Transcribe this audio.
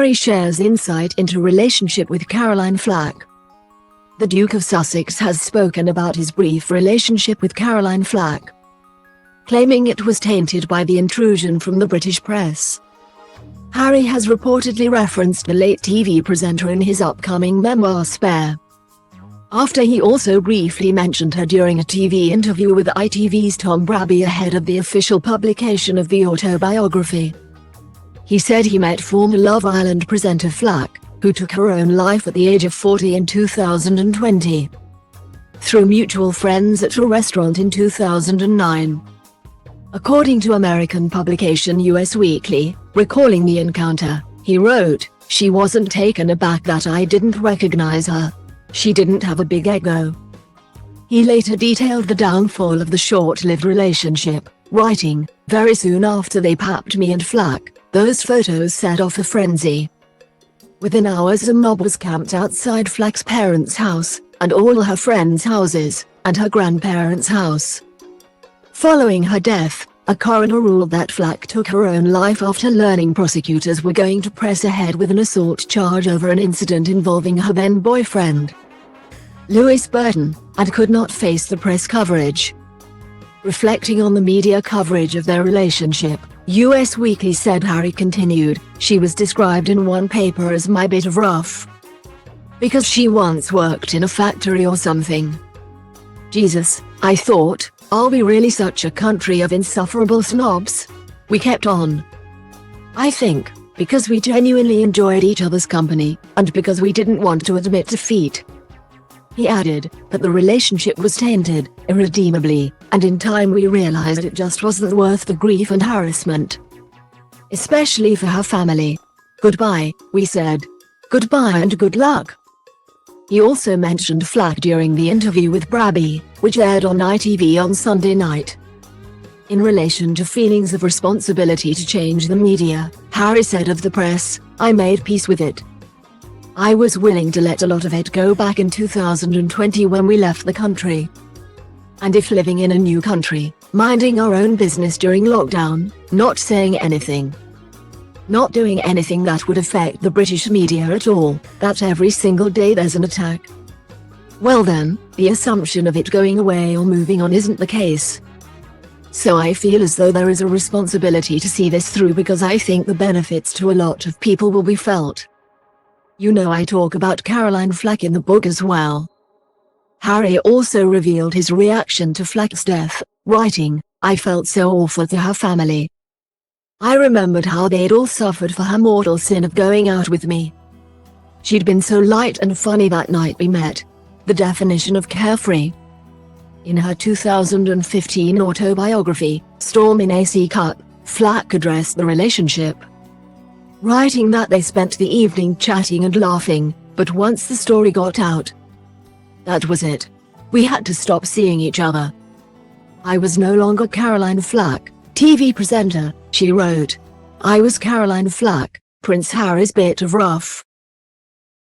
Harry shares insight into relationship with Caroline Flack. The Duke of Sussex has spoken about his brief relationship with Caroline Flack, claiming it was tainted by the intrusion from the British press. Harry has reportedly referenced the late TV presenter in his upcoming memoir Spare, after he also briefly mentioned her during a TV interview with ITV's Tom Brabby ahead of the official publication of the autobiography. He said he met former Love Island presenter Flack, who took her own life at the age of 40 in 2020, through mutual friends at a restaurant in 2009. According to American publication Us Weekly, recalling the encounter, he wrote, "She wasn't taken aback that I didn't recognize her. She didn't have a big ego." He later detailed the downfall of the short-lived relationship, writing, "Very soon after they papped me and Flack, those photos set off a frenzy. Within hours a mob was camped outside Flack's parents' house, and all her friends' houses, and her grandparents' house." Following her death, a coroner ruled that Flack took her own life after learning prosecutors were going to press ahead with an assault charge over an incident involving her then-boyfriend, Lewis Burton, and could not face the press coverage. Reflecting on the media coverage of their relationship, Us Weekly said Harry continued, "She was described in one paper as my bit of rough, because she once worked in a factory or something. Jesus, I thought, are we really such a country of insufferable snobs?" We kept on. I think, because we genuinely enjoyed each other's company, and because we didn't want to admit defeat. He added, but the relationship was tainted, irredeemably, and in time we realized it just wasn't worth the grief and harassment. Especially for her family. "Goodbye," we said. "Goodbye and good luck." He also mentioned Flack during the interview with Brabby, which aired on ITV on Sunday night. In relation to feelings of responsibility to change the media, Harry said of the press, "I made peace with it. I was willing to let a lot of it go back in 2020 when we left the country. And if living in a new country, minding our own business during lockdown, not saying anything, not doing anything that would affect the British media at all, that every single day there's an attack, well then, the assumption of it going away or moving on isn't the case. So I feel as though there is a responsibility to see this through because I think the benefits to a lot of people will be felt." You know, I talk about Caroline Flack in the book as well. Harry also revealed his reaction to Flack's death, writing, "I felt so awful to her family. I remembered how they'd all suffered for her mortal sin of going out with me. She'd been so light and funny that night we met. The definition of carefree." In her 2015 autobiography, Storm in AC Cup, Flack addressed the relationship, writing that they spent the evening chatting and laughing, but once the story got out, that was it. We had to stop seeing each other. I was no longer Caroline Flack, TV presenter, she wrote. I was Caroline Flack, Prince Harry's bit of rough.